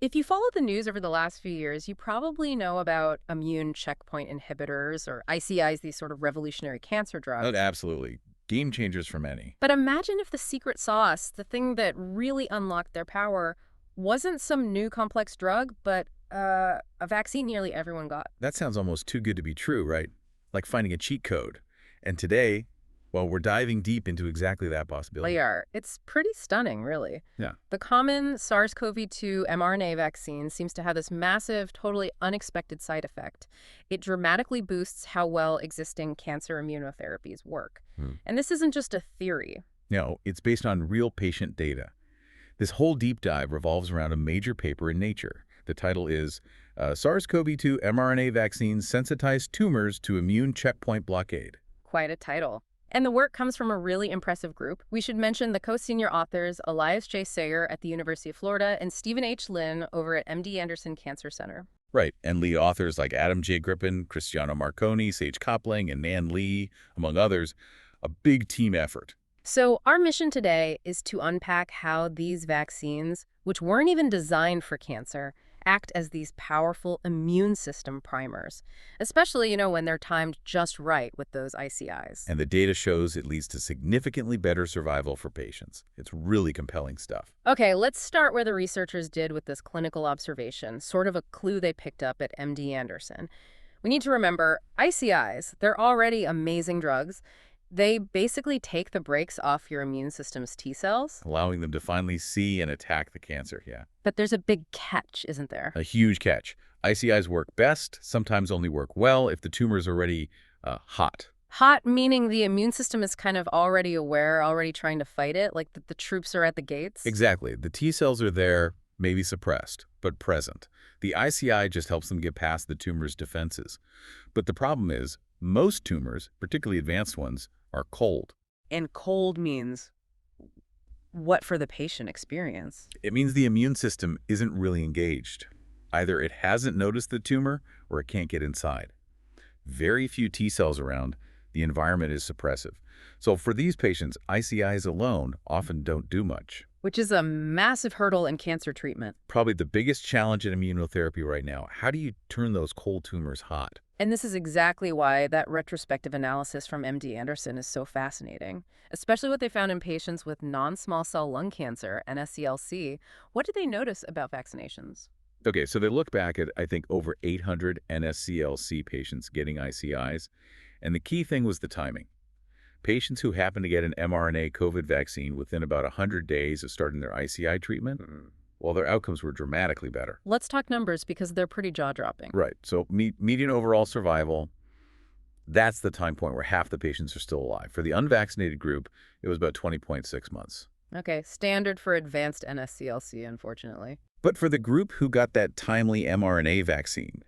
If you follow the news over the last few years, you probably know about immune checkpoint inhibitors or ICIs, these sort of revolutionary cancer Oh, drugs. absolutely. Game changers for many. But imagine if the secret sauce, the thing that really unlocked their power, wasn't some new complex drug, but a vaccine nearly everyone got. That sounds almost too good to be true, right? Like finding a cheat code. And today, well, we're diving deep into exactly that They possibility. are. It's pretty stunning, really. Yeah. The common SARS-CoV-2 mRNA vaccine seems to have this massive, totally unexpected side effect. It dramatically boosts how well existing cancer immunotherapies work. Hmm. And this isn't just a theory. No, it's based on real patient data. This whole deep dive revolves around a major paper in Nature. The title is SARS-CoV-2 mRNA Vaccines Sensitize Tumors to Immune Checkpoint Blockade. Quite a title. And the work comes from a really impressive group. We should mention the co-senior authors Elias J. Sayer at the University of Florida and Stephen H. Lin over at MD Anderson Cancer Center. Right, and lead authors like Adam J. Griffin, Cristiano Marconi, Sage Copling, and Nan Lee, among others. A big team effort. So our mission today is to unpack how these vaccines, which weren't even designed for cancer, act as these powerful immune system primers, especially, when they're timed just right with those ICIs. And the data shows it leads to significantly better survival for patients. It's really compelling stuff. Okay, let's start where the researchers did with this clinical observation, sort of a clue they picked up at MD Anderson. We need to remember, ICIs, they're already amazing drugs. They basically take the brakes off your immune system's T cells. Allowing them to finally see and attack the cancer, yeah. But there's a big catch, isn't there? A huge catch. ICIs work best, sometimes only work well if the tumor is already hot. Hot meaning the immune system is kind of already aware, already trying to fight it, like the troops are at the gates. Exactly. The T cells are there, maybe suppressed, but present. The ICI just helps them get past the tumor's defenses. But the problem is, most tumors, particularly advanced ones, are cold. And cold means what for the patient experience? It means the immune system isn't really engaged. Either it hasn't noticed the tumor or it can't get inside. Very few T cells around, the environment is suppressive. So for these patients, ICIs alone often don't do much. Which is a massive hurdle in cancer treatment. Probably the biggest challenge in immunotherapy right now. How do you turn those cold tumors hot? And this is exactly why that retrospective analysis from MD Anderson is so fascinating, especially what they found in patients with non-small cell lung cancer, NSCLC. What did they notice about vaccinations? Okay, so they look back at, I think, over 800 NSCLC patients getting ICIs, and the key thing was the timing. Patients who happened to get an mRNA COVID vaccine within about 100 days of starting their ICI treatment, well, their outcomes were dramatically better. Let's talk numbers because they're pretty jaw-dropping. Right. So median overall survival, that's the time point where half the patients are still alive. For the unvaccinated group, it was about 20.6 months. Okay, standard for advanced NSCLC, unfortunately. But for the group who got that timely mRNA vaccine,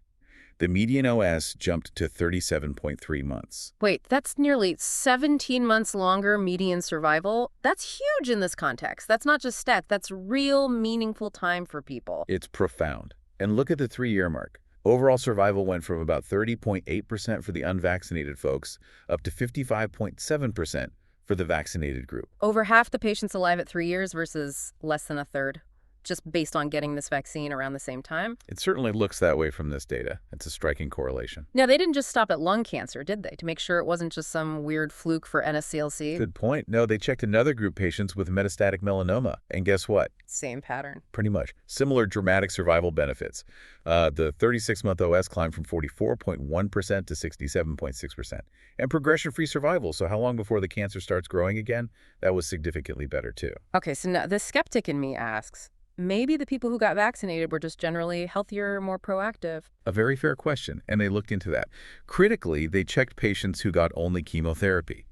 the median OS jumped to 37.3 months. Wait, that's nearly 17 months longer median survival? That's huge in this context. That's not just stats, that's real meaningful time for people. It's profound. And look at the 3-year mark. Overall survival went from about 30.8% for the unvaccinated folks up to 55.7% for the vaccinated group. Over half the patients alive at 3 years versus less than a third, just based on getting this vaccine around the same time. It certainly looks that way from this data. It's a striking correlation. Now, they didn't just stop at lung cancer, did they, to make sure it wasn't just some weird fluke for NSCLC? Good point. No, they checked another group patients with metastatic melanoma. And guess what? Same pattern. Pretty much. Similar dramatic survival benefits. The 36-month OS climbed from 44.1% to 67.6%. And progression-free survival, so how long before the cancer starts growing again? That was significantly better, too. Okay, so now the skeptic in me asks, maybe the people who got vaccinated were just generally healthier, more proactive. A very fair question, and they looked into that. Critically, they checked patients who got only chemotherapy.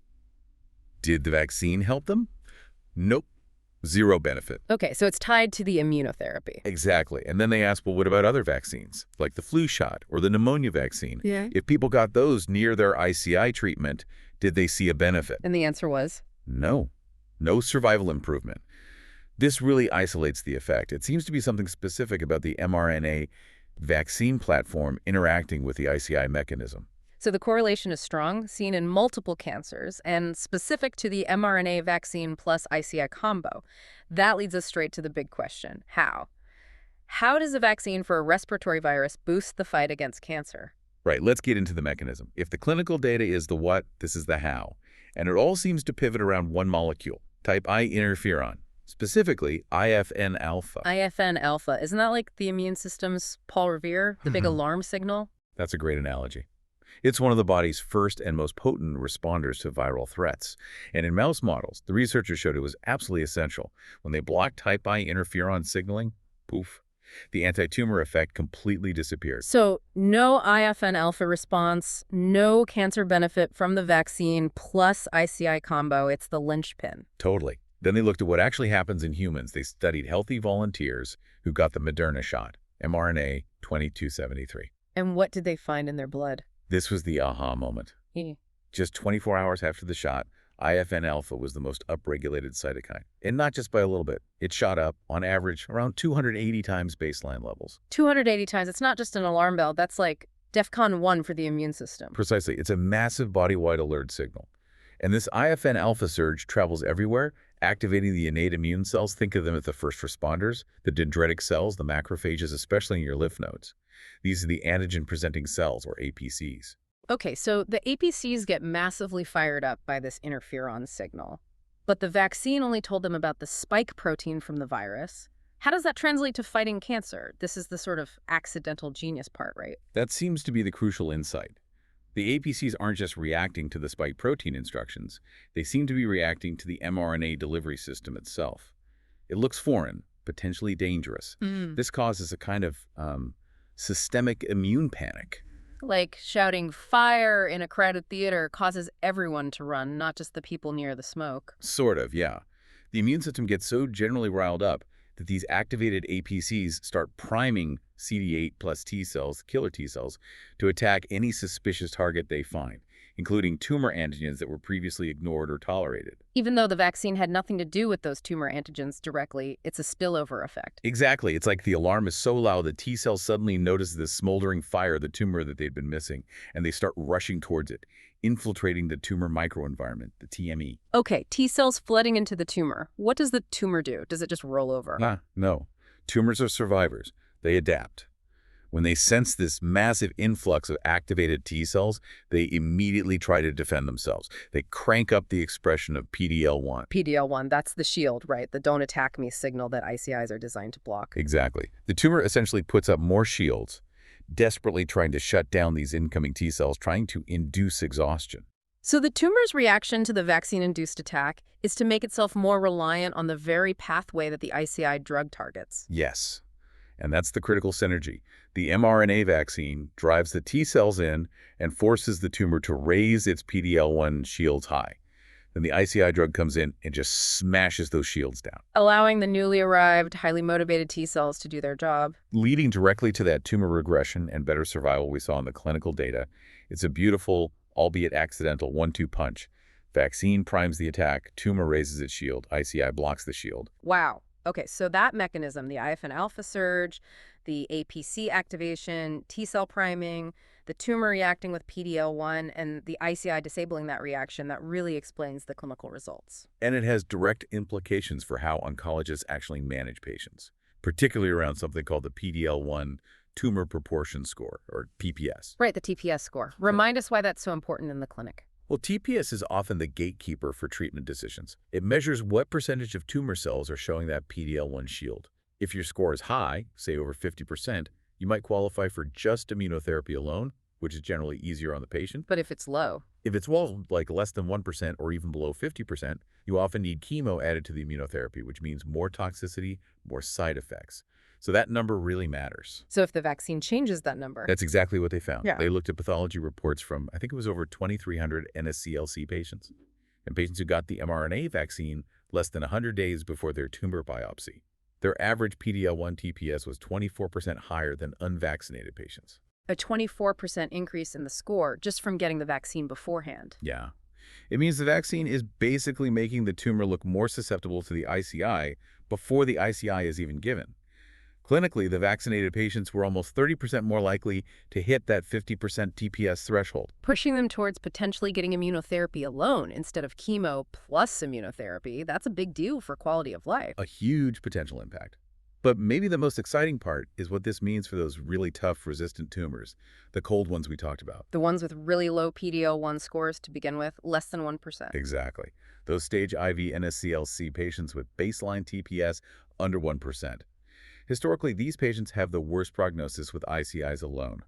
Did the vaccine help them? Nope. Zero benefit. Okay, so it's tied to the immunotherapy. Exactly. And then they asked, well, what about other vaccines, like the flu shot or the pneumonia vaccine? Yeah. If people got those near their ICI treatment, did they see a benefit? And the answer was? No. No survival improvement. This really isolates the effect. It seems to be something specific about the mRNA vaccine platform interacting with the ICI mechanism. So the correlation is strong, seen in multiple cancers, and specific to the mRNA vaccine plus ICI combo. That leads us straight to the big question: how? How does a vaccine for a respiratory virus boost the fight against cancer? Right, let's get into the mechanism. If the clinical data is the what, this is the how. And it all seems to pivot around one molecule, type I interferon, specifically IFN alpha. IFN alpha, isn't that like the immune system's Paul Revere, the big alarm signal? That's a great analogy. It's one of the body's first and most potent responders to viral threats. And in mouse models, the researchers showed it was absolutely essential. When they blocked type I interferon signaling, poof, the anti-tumor effect completely disappeared. So no IFN alpha response, no cancer benefit from the vaccine plus ICI combo. It's the linchpin. Totally. Then they looked at what actually happens in humans. They studied healthy volunteers who got the Moderna shot, mRNA 2273. And what did they find in their blood? This was the aha moment. Just 24 hours after the shot, IFN alpha was the most upregulated cytokine. And not just by a little bit. It shot up, on average, around 280 times baseline levels. 280 times. It's not just an alarm bell. That's like DEFCON 1 for the immune system. Precisely. It's a massive body-wide alert signal. And this IFN alpha surge travels everywhere, activating the innate immune cells. Think of them as the first responders, the dendritic cells, the macrophages, especially in your lymph nodes. These are the antigen-presenting cells, or APCs. Okay, so the APCs get massively fired up by this interferon signal. But the vaccine only told them about the spike protein from the virus. How does that translate to fighting cancer? This is the sort of accidental genius part, right? That seems to be the crucial insight. The APCs aren't just reacting to the spike protein instructions. They seem to be reacting to the mRNA delivery system itself. It looks foreign, potentially dangerous. This causes a kind of systemic immune panic. Like shouting fire in a crowded theater causes everyone to run, not just the people near the smoke. Sort of, yeah. The immune system gets so generally riled up that these activated APCs start priming CD8 plus T cells, killer T cells, to attack any suspicious target they find, including tumor antigens that were previously ignored or tolerated. Even though the vaccine had nothing to do with those tumor antigens directly, it's a spillover effect. Exactly. It's like the alarm is so loud that T cells suddenly notice this smoldering fire, the tumor that they'd been missing, and they start rushing towards it, infiltrating the tumor microenvironment, the TME. Okay, T cells flooding into the tumor. What does the tumor do? Does it just roll over? No. Tumors are survivors. They adapt. When they sense this massive influx of activated T cells, they immediately try to defend themselves. They crank up the expression of PD-L1. PD-L1, that's the shield, right? The don't attack me signal that ICIs are designed to block. Exactly. The tumor essentially puts up more shields, desperately trying to shut down these incoming T cells, trying to induce exhaustion. So the tumor's reaction to the vaccine-induced attack is to make itself more reliant on the very pathway that the ICI drug targets. Yes. And that's the critical synergy. The mRNA vaccine drives the T cells in and forces the tumor to raise its PD-L1 shields high. Then the ICI drug comes in and just smashes those shields down, allowing the newly arrived, highly motivated T cells to do their job. leading directly to that tumor regression and better survival we saw in the clinical data. It's a beautiful, albeit accidental, 1-2 punch. Vaccine primes the attack, tumor raises its shield, ICI blocks the shield. Wow. Okay, so that mechanism, the IFN alpha surge, the APC activation, T cell priming, the tumor reacting with PD-L1, and the ICI disabling that reaction, that really explains the clinical results. And it has direct implications for how oncologists actually manage patients, particularly around something called the PD-L1 tumor proportion score, or PPS. Right, the TPS score. Remind us why that's so important in the clinic. Well, TPS is often the gatekeeper for treatment decisions. It measures what percentage of tumor cells are showing that PD-L1 shield. If your score is high, say over 50%, you might qualify for just immunotherapy alone, which is generally easier on the patient. But if it's low? If it's like less than 1% or even below 50%, you often need chemo added to the immunotherapy, which means more toxicity, more side effects. So that number really matters. So if the vaccine changes that number? That's exactly what they found. Yeah. They looked at pathology reports from, I think it was over 2,300 NSCLC patients, and patients who got the mRNA vaccine less than 100 days before their tumor biopsy. Their average PD-L1 TPS was 24% higher than unvaccinated patients. A 24% increase in the score just from getting the vaccine beforehand. Yeah. It means the vaccine is basically making the tumor look more susceptible to the ICI before the ICI is even given. Clinically, the vaccinated patients were almost 30% more likely to hit that 50% TPS threshold, pushing them towards potentially getting immunotherapy alone instead of chemo plus immunotherapy. That's a big deal for quality of life. a huge potential impact. But maybe the most exciting part is what this means for those really tough resistant tumors, the cold ones we talked about. The ones with really low PD-L1 scores to begin with, less than 1%. Exactly. Those stage IV NSCLC patients with baseline TPS under 1%. Historically, these patients have the worst prognosis with ICIs alone,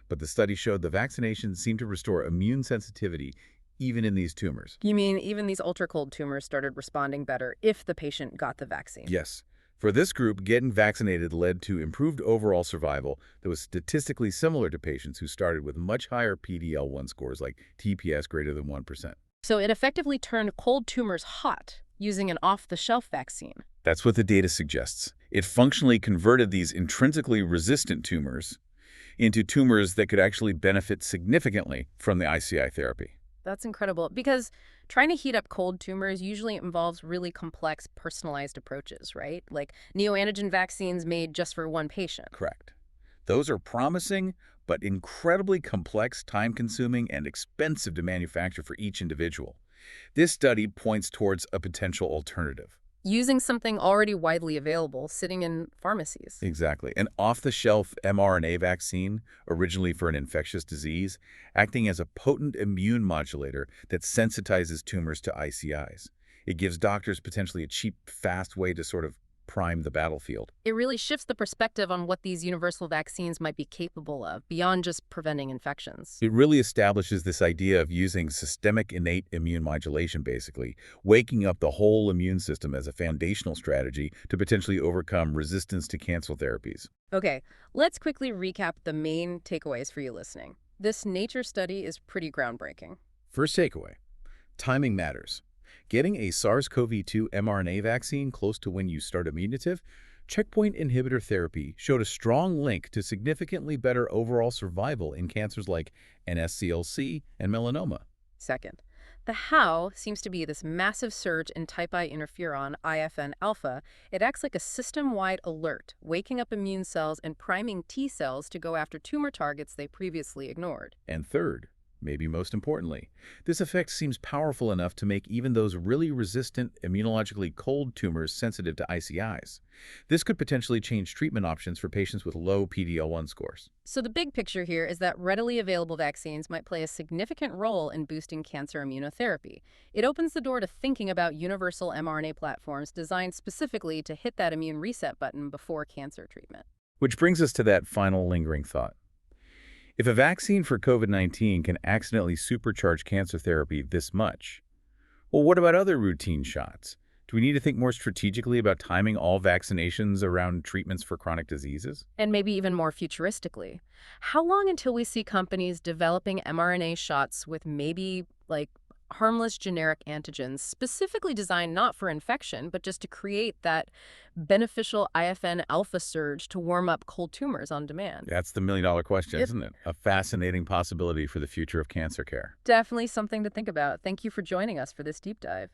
but the study showed the vaccination seemed to restore immune sensitivity even in these tumors. You mean even these ultra-cold tumors started responding better if the patient got the vaccine? Yes. For this group, getting vaccinated led to improved overall survival that was statistically similar to patients who started with much higher PD-L1 scores like TPS greater than 1%. So it effectively turned cold tumors hot using an off-the-shelf vaccine. That's what the data suggests. It functionally converted these intrinsically resistant tumors into tumors that could actually benefit significantly from the ICI therapy. That's incredible because trying to heat up cold tumors usually involves really complex personalized approaches, right? Like neoantigen vaccines made just for one patient. Correct. Those are promising, but incredibly complex, time-consuming, and expensive to manufacture for each individual. This study points towards a potential alternative. Using something already widely available sitting in pharmacies. Exactly. An off-the-shelf mRNA vaccine, originally for an infectious disease, acting as a potent immune modulator that sensitizes tumors to ICIs. It gives doctors potentially a cheap, fast way to sort of prime the battlefield. It really shifts the perspective on what these universal vaccines might be capable of, beyond just preventing infections. It really establishes this idea of using systemic innate immune modulation, basically, waking up the whole immune system as a foundational strategy to potentially overcome resistance to cancer therapies. Okay, let's quickly recap the main takeaways for you listening. This Nature study is pretty groundbreaking. First takeaway, timing matters. Getting a SARS-CoV-2 mRNA vaccine close to when you start immunitative, checkpoint inhibitor therapy showed a strong link to significantly better overall survival in cancers like NSCLC and melanoma. Second, the how seems to be this massive surge in type I interferon, IFN alpha. It acts like a system-wide alert, waking up immune cells and priming T cells to go after tumor targets they previously ignored. And third, maybe most importantly, this effect seems powerful enough to make even those really resistant, immunologically cold tumors sensitive to ICIs. This could potentially change treatment options for patients with low PD-L1 scores. So the big picture here is that readily available vaccines might play a significant role in boosting cancer immunotherapy. It opens the door to thinking about universal mRNA platforms designed specifically to hit that immune reset button before cancer treatment. Which brings us to that final lingering thought. If a vaccine for COVID-19 can accidentally supercharge cancer therapy this much, well, what about other routine shots? Do we need to think more strategically about timing all vaccinations around treatments for chronic diseases? And maybe even more futuristically, how long until we see companies developing mRNA shots with maybe, like, harmless generic antigens specifically designed not for infection, but just to create that beneficial IFN alpha surge to warm up cold tumors on demand? That's the million-dollar question, Yep. isn't it? A fascinating possibility for the future of cancer care. Definitely something to think about. Thank you for joining us for this deep dive.